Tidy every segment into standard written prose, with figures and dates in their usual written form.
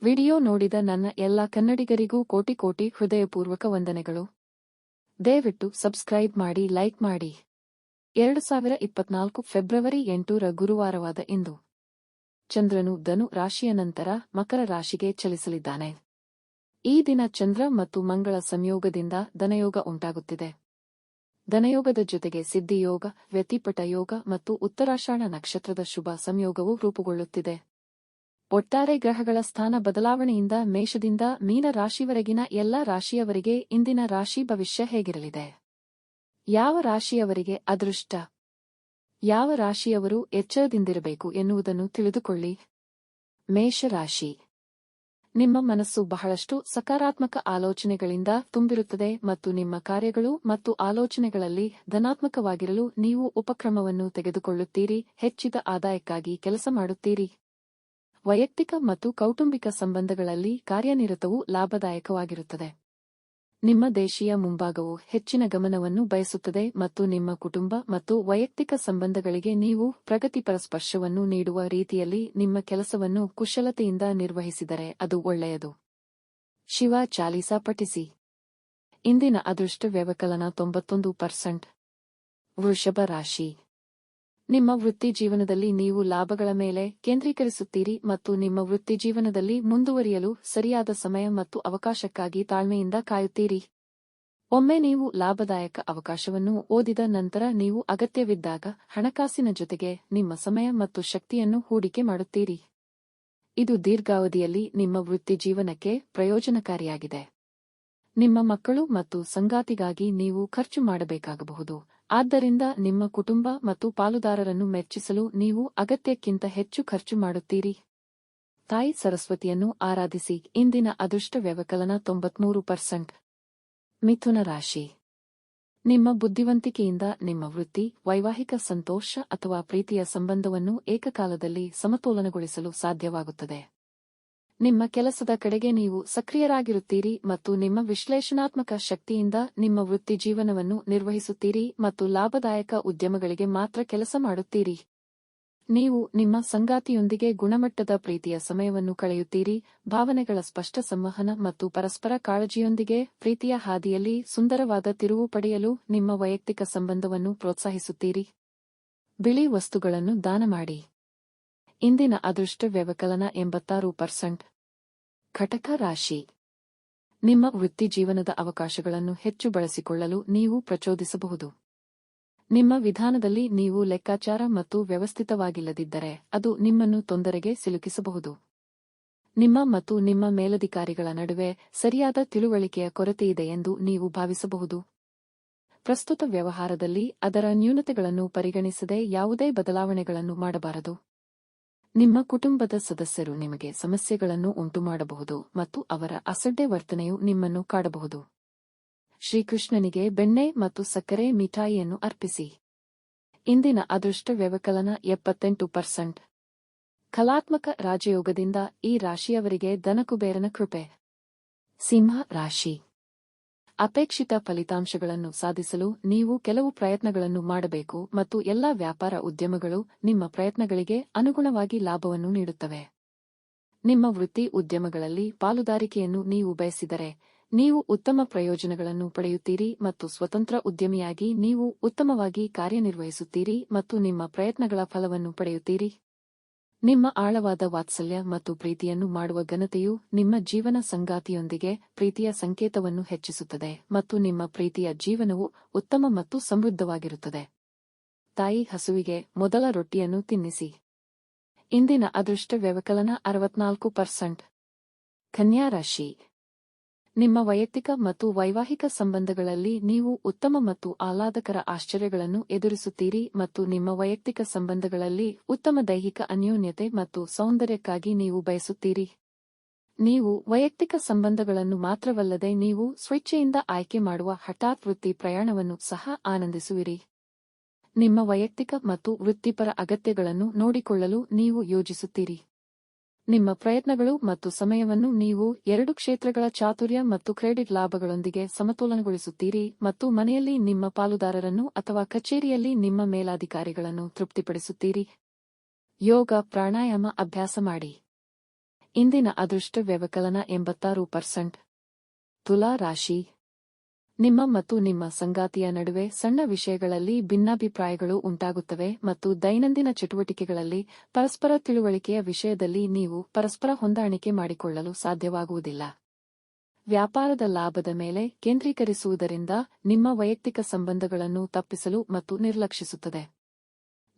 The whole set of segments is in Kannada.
ವಿಡಿಯೋ ನೋಡಿದ ನನ್ನ ಎಲ್ಲ ಕನ್ನಡಿಗರಿಗೂ ಕೋಟಿ ಕೋಟಿ ಹೃದಯಪೂರ್ವಕ ವಂದನೆಗಳು. ದಯವಿಟ್ಟು ಸಬ್ಸ್ಕ್ರೈಬ್ ಮಾಡಿ, ಲೈಕ್ ಮಾಡಿ. 2024 ಫೆಬ್ರವರಿ 8 ಗುರುವಾರವಾದ ಇಂದು ಚಂದ್ರನು ಧನು ರಾಶಿಯ ನಂತರ ಮಕರ ರಾಶಿಗೆ ಚಲಿಸಲಿದ್ದಾನೆ. ಈ ದಿನ ಚಂದ್ರ ಮತ್ತು ಮಂಗಳ ಸಂಯೋಗದಿಂದ ಧನಯೋಗ ಉಂಟಾಗುತ್ತಿದೆ. ಧನಯೋಗದ ಜೊತೆಗೆ ಸಿದ್ಧಿಯೋಗ, ವ್ಯತಿಪಟ ಯೋಗ ಮತ್ತು ಉತ್ತರಾಷಾಢ ನಕ್ಷತ್ರದ ಶುಭ ಸಂಯೋಗವು ರೂಪುಗೊಳ್ಳುತ್ತಿದೆ. ಒಟ್ಟಾರೆ ಗ್ರಹಗಳ ಸ್ಥಾನ ಬದಲಾವಣೆಯಿಂದ ಮೇಷದಿಂದ ಮೀನ ರಾಶಿವರೆಗಿನ ಎಲ್ಲಾ ರಾಶಿಯವರಿಗೆ ಇಂದಿನ ರಾಶಿ ಭವಿಷ್ಯ ಹೇಗಿರಲಿದೆ? ಯಾವ ರಾಶಿಯವರಿಗೆ ಅದೃಷ್ಟ? ಯಾವ ರಾಶಿಯವರು ಎಚ್ಚರದಿಂದಿರಬೇಕು ಎನ್ನುವುದನ್ನು ತಿಳಿದುಕೊಳ್ಳಿ. ಮೇಷರಾಶಿ. ನಿಮ್ಮ ಮನಸ್ಸು ಬಹಳಷ್ಟು ಸಕಾರಾತ್ಮಕ ಆಲೋಚನೆಗಳಿಂದ ತುಂಬಿರುತ್ತದೆ ಮತ್ತು ನಿಮ್ಮ ಕಾರ್ಯಗಳು ಮತ್ತು ಆಲೋಚನೆಗಳಲ್ಲಿ ಧನಾತ್ಮಕವಾಗಿರಲು ನೀವು ಉಪಕ್ರಮವನ್ನು ತೆಗೆದುಕೊಳ್ಳುತ್ತೀರಿ. ಹೆಚ್ಚಿದ ಆದಾಯಕ್ಕಾಗಿ ಕೆಲಸ ಮಾಡುತ್ತೀರಿ. ವೈಯಕ್ತಿಕ ಮತ್ತು ಕೌಟುಂಬಿಕ ಸಂಬಂಧಗಳಲ್ಲಿ ಕಾರ್ಯನಿರತವು ಲಾಭದಾಯಕವಾಗಿರುತ್ತದೆ. ನಿಮ್ಮ ದೇಶೀಯ ಮುಂಭಾಗವು ಹೆಚ್ಚಿನ ಗಮನವನ್ನು ಬಯಸುತ್ತದೆ ಮತ್ತು ನಿಮ್ಮ ಕುಟುಂಬ ಮತ್ತು ವೈಯಕ್ತಿಕ ಸಂಬಂಧಗಳಿಗೆ ನೀವು ಪ್ರಗತಿಪರ ಸ್ಪರ್ಶವನ್ನು ನೀಡುವ ರೀತಿಯಲ್ಲಿ ನಿಮ್ಮ ಕೆಲಸವನ್ನು ಕುಶಲತೆಯಿಂದ ನಿರ್ವಹಿಸಿದರೆ ಅದು ಒಳ್ಳೆಯದು. ಶಿವ ಚಾಲೀಸಾ ಪಠಿಸಿ. ಇಂದಿನ ಅದೃಷ್ಟ ವ್ಯವಕಲನ 91%. ವೃಷಭ ರಾಶಿ. ನಿಮ್ಮ ವೃತ್ತಿ ಜೀವನದಲ್ಲಿ ನೀವು ಲಾಭಗಳ ಮೇಲೆ ಕೇಂದ್ರೀಕರಿಸುತ್ತೀರಿ ಮತ್ತು ನಿಮ್ಮ ವೃತ್ತಿ ಜೀವನದಲ್ಲಿ ಮುಂದುವರಿಯಲು ಸರಿಯಾದ ಸಮಯ ಮತ್ತು ಅವಕಾಶಕ್ಕಾಗಿ ತಾಳ್ಮೆಯಿಂದ ಕಾಯುತ್ತೀರಿ. ಒಮ್ಮೆ ನೀವು ಲಾಭದಾಯಕ ಅವಕಾಶವನ್ನು ಓದಿದ ನಂತರ ನೀವು ಅಗತ್ಯವಿದ್ದಾಗ ಹಣಕಾಸಿನ ಜೊತೆಗೆ ನಿಮ್ಮ ಸಮಯ ಮತ್ತು ಶಕ್ತಿಯನ್ನು ಹೂಡಿಕೆ ಮಾಡುತ್ತೀರಿ. ಇದು ದೀರ್ಘಾವಧಿಯಲ್ಲಿ ನಿಮ್ಮ ವೃತ್ತಿ ಜೀವನಕ್ಕೆ ಪ್ರಯೋಜನಕಾರಿಯಾಗಿದೆ. ನಿಮ್ಮ ಮಕ್ಕಳು ಮತ್ತು ಸಂಗಾತಿಗಾಗಿ ನೀವು ಖರ್ಚು ಮಾಡಬೇಕಾಗಬಹುದು. ಆದ್ದರಿಂದ ನಿಮ್ಮ ಕುಟುಂಬ ಮತ್ತು ಪಾಲುದಾರರನ್ನು ಮೆಚ್ಚಿಸಲು ನೀವು ಅಗತ್ಯಕ್ಕಿಂತ ಹೆಚ್ಚು ಖರ್ಚು ಮಾಡುತ್ತೀರಿ. ತಾಯಿ ಸರಸ್ವತಿಯನ್ನು ಆರಾಧಿಸಿ. ಇಂದಿನ ಅದೃಷ್ಟ ವ್ಯವಕಲನ 93%. ಮಿಥುನ ರಾಶಿ. ನಿಮ್ಮ ಬುದ್ಧಿವಂತಿಕೆಯಿಂದ ನಿಮ್ಮ ವೃತ್ತಿ, ವೈವಾಹಿಕ ಸಂತೋಷ ಅಥವಾ ಪ್ರೀತಿಯ ಸಂಬಂಧವನ್ನು ಏಕಕಾಲದಲ್ಲಿ ಸಮತೋಲನಗೊಳಿಸಲು ಸಾಧ್ಯವಾಗುತ್ತದೆ. ನಿಮ್ಮ ಕೆಲಸದ ಕಡೆಗೆ ನೀವು ಸಕ್ರಿಯರಾಗಿರುತ್ತೀರಿ ಮತ್ತು ನಿಮ್ಮ ವಿಶ್ಲೇಷಣಾತ್ಮಕ ಶಕ್ತಿಯಿಂದ ನಿಮ್ಮ ವೃತ್ತಿ ಜೀವನವನ್ನು ನಿರ್ವಹಿಸುತ್ತೀರಿ ಮತ್ತು ಲಾಭದಾಯಕ ಉದ್ಯಮಗಳಿಗೆ ಮಾತ್ರ ಕೆಲಸ ಮಾಡುತ್ತೀರಿ. ನೀವು ನಿಮ್ಮ ಸಂಗಾತಿಯೊಂದಿಗೆ ಗುಣಮಟ್ಟದ ಪ್ರೀತಿಯ ಸಮಯವನ್ನು ಕಳೆಯುತ್ತೀರಿ. ಭಾವನೆಗಳ ಸ್ಪಷ್ಟ ಸಂವಹನ ಮತ್ತು ಪರಸ್ಪರ ಕಾಳಜಿಯೊಂದಿಗೆ ಪ್ರೀತಿಯ ಹಾದಿಯಲ್ಲಿ ಸುಂದರವಾದ ತಿರುವು ಪಡೆಯಲು ನಿಮ್ಮ ವೈಯಕ್ತಿಕ ಸಂಬಂಧವನ್ನು ಪ್ರೋತ್ಸಾಹಿಸುತ್ತೀರಿ. ಬಿಳಿ ವಸ್ತುಗಳನ್ನು ದಾನ ಮಾಡಿ. ಇಂದಿನ ಅದೃಷ್ಟ ವ್ಯವಕಲನ 86%. ಕಟಕ ರಾಶಿ. ನಿಮ್ಮ ವೃತ್ತಿ ಜೀವನದ ಅವಕಾಶಗಳನ್ನು ಹೆಚ್ಚು ಬಳಸಿಕೊಳ್ಳಲು ನೀವು ಪ್ರಚೋದಿಸಬಹುದು. ನಿಮ್ಮ ವಿಧಾನದಲ್ಲಿ ನೀವು ಲೆಕ್ಕಾಚಾರ ಮತ್ತು ವ್ಯವಸ್ಥಿತವಾಗಿಲ್ಲದಿದ್ದರೆ ಅದು ನಿಮ್ಮನ್ನು ತೊಂದರೆಗೆ ಸಿಲುಕಿಸಬಹುದು. ನಿಮ್ಮ ಮತ್ತು ನಿಮ್ಮ ಮೇಲಧಿಕಾರಿಗಳ ನಡುವೆ ಸರಿಯಾದ ತಿಳುವಳಿಕೆಯ ಕೊರತೆಯಿದೆ ಎಂದು ನೀವು ಭಾವಿಸಬಹುದು. ಪ್ರಸ್ತುತ ವ್ಯವಹಾರದಲ್ಲಿ ಅದರ ನ್ಯೂನತೆಗಳನ್ನು ಪರಿಗಣಿಸದೆ ಯಾವುದೇ ಬದಲಾವಣೆಗಳನ್ನು ಮಾಡಬಾರದು. ನಿಮ್ಮ ಕುಟುಂಬದ ಸದಸ್ಯರು ನಿಮಗೆ ಸಮಸ್ಯೆಗಳನ್ನು ಉಂಟುಮಾಡಬಹುದು ಮತ್ತು ಅವರ ಅಸಡ್ಡೆ ವರ್ತನೆಯು ನಿಮ್ಮನ್ನು ಕಾಡಬಹುದು. ಶ್ರೀಕೃಷ್ಣನಿಗೆ ಬೆಣ್ಣೆ ಮತ್ತು ಸಕ್ಕರೆ ಮಿಠಾಯಿಯನ್ನು ಅರ್ಪಿಸಿ. ಇಂದಿನ ಅದೃಷ್ಟ ವ್ಯವಕಲನ 78%. ಕಲಾತ್ಮಕ ರಾಜಯೋಗದಿಂದ ಈ ರಾಶಿಯವರಿಗೆ ಧನಕುಬೇರನ ಕೃಪೆ. ಸಿಂಹ ರಾಶಿ. ಅಪೇಕ್ಷಿತ ಫಲಿತಾಂಶಗಳನ್ನು ಸಾಧಿಸಲು ನೀವು ಕೆಲವು ಪ್ರಯತ್ನಗಳನ್ನು ಮಾಡಬೇಕು ಮತ್ತು ಎಲ್ಲಾ ವ್ಯಾಪಾರ ಉದ್ಯಮಗಳು ನಿಮ್ಮ ಪ್ರಯತ್ನಗಳಿಗೆ ಅನುಗುಣವಾಗಿ ಲಾಭವನ್ನು ನೀಡುತ್ತವೆ. ನಿಮ್ಮ ವೃತ್ತಿ ಉದ್ಯಮಗಳಲ್ಲಿ ಪಾಲುದಾರಿಕೆಯನ್ನು ನೀವು ಬಯಸಿದರೆ ನೀವು ಉತ್ತಮ ಪ್ರಯೋಜನಗಳನ್ನು ಪಡೆಯುತ್ತೀರಿ ಮತ್ತು ಸ್ವತಂತ್ರ ಉದ್ಯಮಿಯಾಗಿ ನೀವು ಉತ್ತಮವಾಗಿ ಕಾರ್ಯನಿರ್ವಹಿಸುತ್ತೀರಿ ಮತ್ತು ನಿಮ್ಮ ಪ್ರಯತ್ನಗಳ ಫಲವನ್ನು ಪಡೆಯುತ್ತೀರಿ. ನಿಮ್ಮ ಆಳವಾದ ವಾತ್ಸಲ್ಯ ಮತ್ತು ಪ್ರೀತಿಯನ್ನು ಮಾಡುವ ಘನತೆಯು ನಿಮ್ಮ ಜೀವನ ಸಂಗಾತಿಯೊಂದಿಗೆ ಪ್ರೀತಿಯ ಸಂಕೇತವನ್ನು ಹೆಚ್ಚಿಸುತ್ತದೆ ಮತ್ತು ನಿಮ್ಮ ಪ್ರೀತಿಯ ಜೀವನವು ಉತ್ತಮ ಮತ್ತು ಸಮೃದ್ಧವಾಗಿರುತ್ತದೆ. ತಾಯಿ ಹಸುವಿಗೆ ಮೊದಲ ರೊಟ್ಟಿಯನ್ನು ತಿನ್ನಿಸಿ. ಇಂದಿನ ಅದೃಷ್ಟ ವ್ಯವಕಲನ 64%. ಕನ್ಯಾ ರಾಶಿ. ನಿಮ್ಮ ವೈಯಕ್ತಿಕ ಮತ್ತು ವೈವಾಹಿಕ ಸಂಬಂಧಗಳಲ್ಲಿ ನೀವು ಉತ್ತಮ ಮತ್ತು ಆಹ್ಲಾದಕರ ಆಶ್ಚರ್ಯಗಳನ್ನು ಎದುರಿಸುತ್ತೀರಿ ಮತ್ತು ನಿಮ್ಮ ವೈಯಕ್ತಿಕ ಸಂಬಂಧಗಳಲ್ಲಿ ಉತ್ತಮ ದೈಹಿಕ ಅನ್ಯೋನ್ಯತೆ ಮತ್ತು ಸೌಂದರ್ಯಕ್ಕಾಗಿ ನೀವು ಬಯಸುತ್ತೀರಿ. ನೀವು ವೈಯಕ್ತಿಕ ಸಂಬಂಧಗಳನ್ನು ಮಾತ್ರವಲ್ಲದೆ ನೀವು ಸ್ವೇಚ್ಛೆಯಿಂದ ಆಯ್ಕೆ ಮಾಡುವ ಹಠಾತ್ ವೃತ್ತಿ ಪ್ರಯಾಣವನ್ನು ಸಹ ಆನಂದಿಸುವಿರಿ. ನಿಮ್ಮ ವೈಯಕ್ತಿಕ ಮತ್ತು ವೃತ್ತಿಪರ ಅಗತ್ಯಗಳನ್ನು ನೋಡಿಕೊಳ್ಳಲು ನೀವು ಯೋಜಿಸುತ್ತೀರಿ. ನಿಮ್ಮ ಪ್ರಯತ್ನಗಳು ಮತ್ತು ಸಮಯವನ್ನು ನೀವು ಎರಡು ಕ್ಷೇತ್ರಗಳ ಚಾತುರ್ಯ ಮತ್ತು ಕ್ರೆಡಿಟ್ ಲಾಭಗಳೊಂದಿಗೆ ಸಮತೋಲನಗೊಳಿಸುತ್ತೀರಿ ಮತ್ತು ಮನೆಯಲ್ಲಿ ನಿಮ್ಮ ಪಾಲುದಾರರನ್ನು ಅಥವಾ ಕಚೇರಿಯಲ್ಲಿ ನಿಮ್ಮ ಮೇಲಾಧಿಕಾರಿಗಳನ್ನು ತೃಪ್ತಿಪಡಿಸುತ್ತೀರಿ. ಯೋಗ ಪ್ರಾಣಾಯಾಮ ಅಭ್ಯಾಸ ಮಾಡಿ. ಇಂದಿನ ಅದೃಷ್ಟ ವ್ಯವಕಲನ 86%. ತುಲಾ ರಾಶಿ. ನಿಮ್ಮ ಮತ್ತು ನಿಮ್ಮ ಸಂಗಾತಿಯ ನಡುವೆ ಸಣ್ಣ ವಿಷಯಗಳಲ್ಲಿ ಭಿನ್ನಾಭಿಪ್ರಾಯಗಳು ಉಂಟಾಗುತ್ತವೆ ಮತ್ತು ದೈನಂದಿನ ಚಟುವಟಿಕೆಗಳಲ್ಲಿ ಪರಸ್ಪರ ತಿಳುವಳಿಕೆಯ ವಿಷಯದಲ್ಲಿ ನೀವು ಪರಸ್ಪರ ಹೊಂದಾಣಿಕೆ ಮಾಡಿಕೊಳ್ಳಲು ಸಾಧ್ಯವಾಗುವುದಿಲ್ಲ. ವ್ಯಾಪಾರದ ಲಾಭದ ಮೇಲೆ ಕೇಂದ್ರೀಕರಿಸುವುದರಿಂದ ನಿಮ್ಮ ವೈಯಕ್ತಿಕ ಸಂಬಂಧಗಳನ್ನು ತಪ್ಪಿಸಲು ಮತ್ತು ನಿರ್ಲಕ್ಷಿಸುತ್ತದೆ.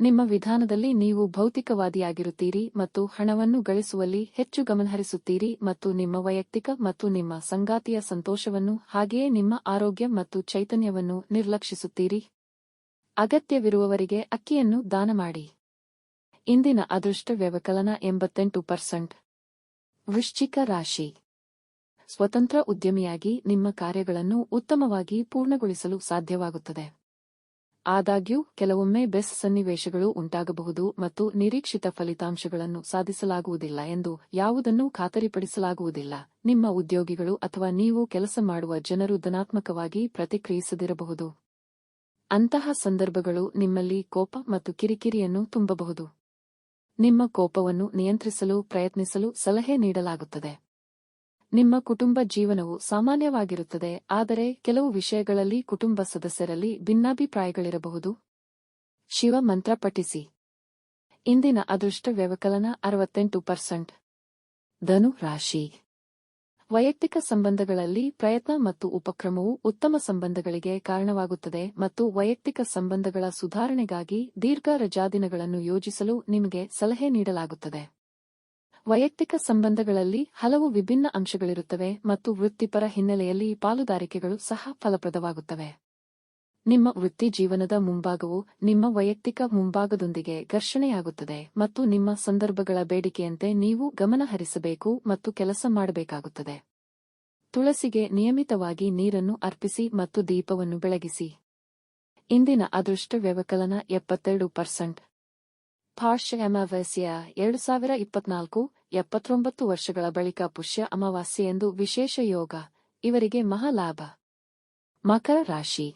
ನಿಮ್ಮ ವಿಧಾನದಲ್ಲಿ ನೀವು ಭೌತಿಕವಾದಿಯಾಗಿರುತ್ತೀರಿ ಮತ್ತು ಹಣವನ್ನು ಗಳಿಸುವಲ್ಲಿ ಹೆಚ್ಚು ಗಮನಹರಿಸುತ್ತೀರಿ ಮತ್ತು ನಿಮ್ಮ ವೈಯಕ್ತಿಕ ಮತ್ತು ನಿಮ್ಮ ಸಂಗಾತಿಯ ಸಂತೋಷವನ್ನು ಹಾಗೆಯೇ ನಿಮ್ಮ ಆರೋಗ್ಯ ಮತ್ತು ಚೈತನ್ಯವನ್ನು ನಿರ್ಲಕ್ಷಿಸುತ್ತೀರಿ. ಅಗತ್ಯವಿರುವವರಿಗೆ ಅಕ್ಕಿಯನ್ನು ದಾನ ಮಾಡಿ. ಇಂದಿನ ಅದೃಷ್ಟ ವ್ಯವಕಲನ 88%. ವೃಶ್ಚಿಕ ರಾಶಿ. ಸ್ವತಂತ್ರ ಉದ್ಯಮಿಯಾಗಿ ನಿಮ್ಮ ಕಾರ್ಯಗಳನ್ನು ಉತ್ತಮವಾಗಿ ಪೂರ್ಣಗೊಳಿಸಲು ಸಾಧ್ಯವಾಗುತ್ತದೆ. ಆದಾಗ್ಯೂ ಕೆಲವೊಮ್ಮೆ ಬೆಸ್ ಸನ್ನಿವೇಶಗಳು ಉಂಟಾಗಬಹುದು ಮತ್ತು ನಿರೀಕ್ಷಿತ ಫಲಿತಾಂಶಗಳನ್ನು ಸಾಧಿಸಲಾಗುವುದಿಲ್ಲ ಎಂದು ಯಾವುದನ್ನೂ ಖಾತರಿಪಡಿಸಲಾಗುವುದಿಲ್ಲ. ನಿಮ್ಮ ಉದ್ಯೋಗಿಗಳು ಅಥವಾ ನೀವು ಕೆಲಸ ಮಾಡುವ ಜನರು ಧನಾತ್ಮಕವಾಗಿ ಪ್ರತಿಕ್ರಿಯಿಸದಿರಬಹುದು. ಅಂತಹ ಸಂದರ್ಭಗಳು ನಿಮ್ಮಲ್ಲಿ ಕೋಪ ಮತ್ತು ಕಿರಿಕಿರಿಯನ್ನು ತುಂಬಬಹುದು. ನಿಮ್ಮ ಕೋಪವನ್ನು ನಿಯಂತ್ರಿಸಲು ಪ್ರಯತ್ನಿಸಲು ಸಲಹೆ ನೀಡಲಾಗುತ್ತದೆ. ನಿಮ್ಮ ಕುಟುಂಬ ಜೀವನವು ಸಾಮಾನ್ಯವಾಗಿರುತ್ತದೆ, ಆದರೆ ಕೆಲವು ವಿಷಯಗಳಲ್ಲಿ ಕುಟುಂಬ ಸದಸ್ಯರಲ್ಲಿ ಭಿನ್ನಾಭಿಪ್ರಾಯಗಳಿರಬಹುದು. ಶಿವ ಮಂತ್ರ ಪಠಿಸಿ. ಇಂದಿನ ಅದೃಷ್ಟ ವ್ಯವಕಲನ 68%. ಧನು ರಾಶಿ. ವೈಯಕ್ತಿಕ ಸಂಬಂಧಗಳಲ್ಲಿ ಪ್ರಯತ್ನ ಮತ್ತು ಉಪಕ್ರಮವು ಉತ್ತಮ ಸಂಬಂಧಗಳಿಗೆ ಕಾರಣವಾಗುತ್ತದೆ ಮತ್ತು ವೈಯಕ್ತಿಕ ಸಂಬಂಧಗಳ ಸುಧಾರಣೆಗಾಗಿ ದೀರ್ಘ ರಜಾದಿನಗಳನ್ನು ಯೋಜಿಸಲು ನಿಮಗೆ ಸಲಹೆ ನೀಡಲಾಗುತ್ತದೆ. ವೈಯಕ್ತಿಕ ಸಂಬಂಧಗಳಲ್ಲಿ ಹಲವು ವಿಭಿನ್ನ ಅಂಶಗಳಿರುತ್ತವೆ ಮತ್ತು ವೃತ್ತಿಪರ ಹಿನ್ನೆಲೆಯಲ್ಲಿ ಪಾಲುದಾರಿಕೆಗಳು ಸಹ ಫಲಪ್ರದವಾಗುತ್ತವೆ. ನಿಮ್ಮ ವೃತ್ತಿ ಜೀವನದ ಮುಂಭಾಗವು ನಿಮ್ಮ ವೈಯಕ್ತಿಕ ಮುಂಭಾಗದೊಂದಿಗೆ ಘರ್ಷಣೆಯಾಗುತ್ತದೆ ಮತ್ತು ನಿಮ್ಮ ಸಂದರ್ಭಗಳ ಬೇಡಿಕೆಯಂತೆ ನೀವು ಗಮನ ಹರಿಸಬೇಕು ಮತ್ತು ಕೆಲಸ ಮಾಡಬೇಕಾಗುತ್ತದೆ. ತುಳಸಿಗೆ ನಿಯಮಿತವಾಗಿ ನೀರನ್ನು ಅರ್ಪಿಸಿ ಮತ್ತು ದೀಪವನ್ನು ಬೆಳಗಿಸಿ. ಇಂದಿನ ಅದೃಷ್ಟ ವ್ಯವಕಲನ 72%. ಪಾರ್ಶ್ವ ಅಮಾವಾಸ್ಯೆ 2024 79 ವರ್ಷಗಳ ಬಳಿಕ ಪುಷ್ಯ ಅಮಾವಾಸ್ಯೆಯೆಂದು ವಿಶೇಷ ಯೋಗ, ಇವರಿಗೆ ಮಹಾಲಾಭ. ಮಕರ ರಾಶಿ.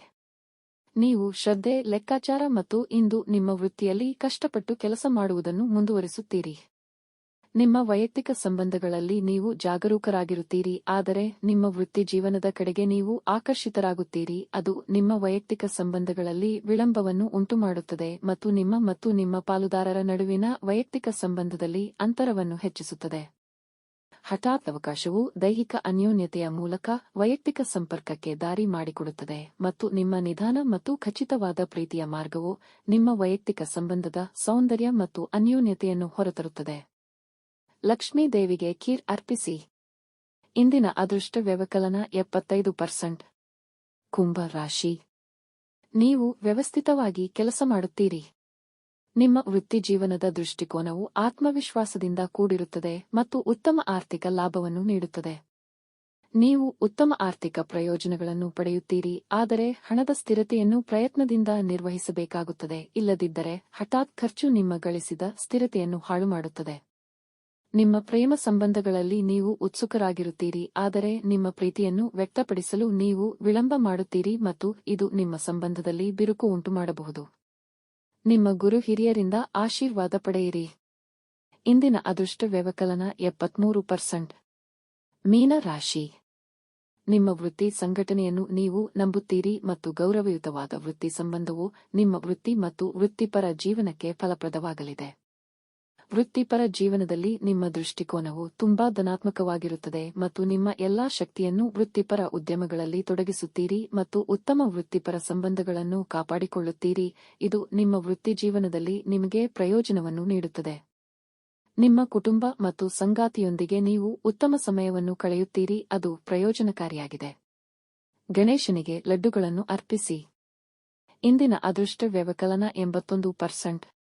ನೀವು ಶ್ರದ್ಧೆ, ಲೆಕ್ಕಾಚಾರ ಮತ್ತು ಇಂದು ನಿಮ್ಮ ವೃತ್ತಿಯಲ್ಲಿ ಕಷ್ಟಪಟ್ಟು ಕೆಲಸ ಮಾಡುವುದನ್ನು ಮುಂದುವರಿಸುತ್ತೀರಿ. ನಿಮ್ಮ ವೈಯಕ್ತಿಕ ಸಂಬಂಧಗಳಲ್ಲಿ ನೀವು ಜಾಗರೂಕರಾಗಿರುತ್ತೀರಿ, ಆದರೆ ನಿಮ್ಮ ವೃತ್ತಿ ಜೀವನದ ಕಡೆಗೆ ನೀವು ಆಕರ್ಷಿತರಾಗುತ್ತೀರಿ. ಅದು ನಿಮ್ಮ ವೈಯಕ್ತಿಕ ಸಂಬಂಧಗಳಲ್ಲಿ ವಿಳಂಬವನ್ನು ಉಂಟುಮಾಡುತ್ತದೆ ಮತ್ತು ನಿಮ್ಮ ಪಾಲುದಾರರ ನಡುವಿನ ವೈಯಕ್ತಿಕ ಸಂಬಂಧದಲ್ಲಿ ಅಂತರವನ್ನು ಹೆಚ್ಚಿಸುತ್ತದೆ. ಹಠಾತ್ ಅವಕಾಶವು ದೈಹಿಕ ಅನ್ಯೋನ್ಯತೆಯ ಮೂಲಕ ವೈಯಕ್ತಿಕ ಸಂಪರ್ಕಕ್ಕೆ ದಾರಿ ಮಾಡಿಕೊಡುತ್ತದೆ ಮತ್ತು ನಿಮ್ಮ ನಿಧಾನ ಮತ್ತು ಖಚಿತವಾದ ಪ್ರೀತಿಯ ಮಾರ್ಗವು ನಿಮ್ಮ ವೈಯಕ್ತಿಕ ಸಂಬಂಧದ ಸೌಂದರ್ಯ ಮತ್ತು ಅನ್ಯೋನ್ಯತೆಯನ್ನು ಹೊರತರುತ್ತದೆ. ಲಕ್ಷ್ಮೀ ದೇವಿಗೆ ಖೀರ್ ಅರ್ಪಿಸಿ. ಇಂದಿನ ಅದೃಷ್ಟ ವ್ಯವಕಲನ 75%. ಕುಂಭ ರಾಶಿ. ನೀವು ವ್ಯವಸ್ಥಿತವಾಗಿ ಕೆಲಸ ಮಾಡುತ್ತೀರಿ. ನಿಮ್ಮ ವೃತ್ತಿ ಜೀವನದ ದೃಷ್ಟಿಕೋನವು ಆತ್ಮವಿಶ್ವಾಸದಿಂದ ಕೂಡಿರುತ್ತದೆ ಮತ್ತು ಉತ್ತಮ ಆರ್ಥಿಕ ಲಾಭವನ್ನು ನೀಡುತ್ತದೆ. ನೀವು ಉತ್ತಮ ಆರ್ಥಿಕ ಪ್ರಯೋಜನಗಳನ್ನು ಪಡೆಯುತ್ತೀರಿ, ಆದರೆ ಹಣದ ಸ್ಥಿರತೆಯನ್ನು ಪ್ರಯತ್ನದಿಂದ ನಿರ್ವಹಿಸಬೇಕಾಗುತ್ತದೆ, ಇಲ್ಲದಿದ್ದರೆ ಹಠಾತ್ ಖರ್ಚು ನಿಮ್ಮ ಗಳಿಸಿದ ಸ್ಥಿರತೆಯನ್ನು ಹಾಳುಮಾಡುತ್ತದೆ. ನಿಮ್ಮ ಪ್ರೇಮ ಸಂಬಂಧಗಳಲ್ಲಿ ನೀವು ಉತ್ಸುಕರಾಗಿರುತ್ತೀರಿ, ಆದರೆ ನಿಮ್ಮ ಪ್ರೀತಿಯನ್ನು ವ್ಯಕ್ತಪಡಿಸಲು ನೀವು ವಿಳಂಬ ಮಾಡುತ್ತೀರಿ ಮತ್ತು ಇದು ನಿಮ್ಮ ಸಂಬಂಧದಲ್ಲಿ ಬಿರುಕು ಉಂಟುಮಾಡಬಹುದು. ನಿಮ್ಮ ಗುರು ಹಿರಿಯರಿಂದ ಆಶೀರ್ವಾದ ಪಡೆಯಿರಿ. ಇಂದಿನ ಅದೃಷ್ಟ ವ್ಯವಕಲನ 73%. ಮೀನ ರಾಶಿ. ನಿಮ್ಮ ವೃತ್ತಿ ಸಂಘಟನೆಯನ್ನು ನೀವು ನಂಬುತ್ತೀರಿ ಮತ್ತು ಗೌರವಯುತವಾದ ವೃತ್ತಿ ಸಂಬಂಧವು ನಿಮ್ಮ ವೃತ್ತಿ ಮತ್ತು ವೃತ್ತಿಪರ ಜೀವನಕ್ಕೆ ಫಲಪ್ರದವಾಗಲಿದೆ. ವೃತ್ತಿಪರ ಜೀವನದಲ್ಲಿ ನಿಮ್ಮ ದೃಷ್ಟಿಕೋನವು ತುಂಬಾ ಧನಾತ್ಮಕವಾಗಿರುತ್ತದೆ ಮತ್ತು ನಿಮ್ಮ ಎಲ್ಲಾ ಶಕ್ತಿಯನ್ನು ವೃತ್ತಿಪರ ಉದ್ಯಮಗಳಲ್ಲಿ ತೊಡಗಿಸುತ್ತೀರಿ ಮತ್ತು ಉತ್ತಮ ವೃತ್ತಿಪರ ಸಂಬಂಧಗಳನ್ನು ಕಾಪಾಡಿಕೊಳ್ಳುತ್ತೀರಿ. ಇದು ನಿಮ್ಮ ವೃತ್ತಿ ಜೀವನದಲ್ಲಿ ನಿಮಗೆ ಪ್ರಯೋಜನವನ್ನು ನೀಡುತ್ತದೆ. ನಿಮ್ಮ ಕುಟುಂಬ ಮತ್ತು ಸಂಗಾತಿಯೊಂದಿಗೆ ನೀವು ಉತ್ತಮ ಸಮಯವನ್ನು ಕಳೆಯುತ್ತೀರಿ, ಅದು ಪ್ರಯೋಜನಕಾರಿಯಾಗಿದೆ. ಗಣೇಶನಿಗೆ ಲಡ್ಡುಗಳನ್ನು ಅರ್ಪಿಸಿ. ಇಂದಿನ ಅದೃಷ್ಟ ವ್ಯವಕಲನ 81%.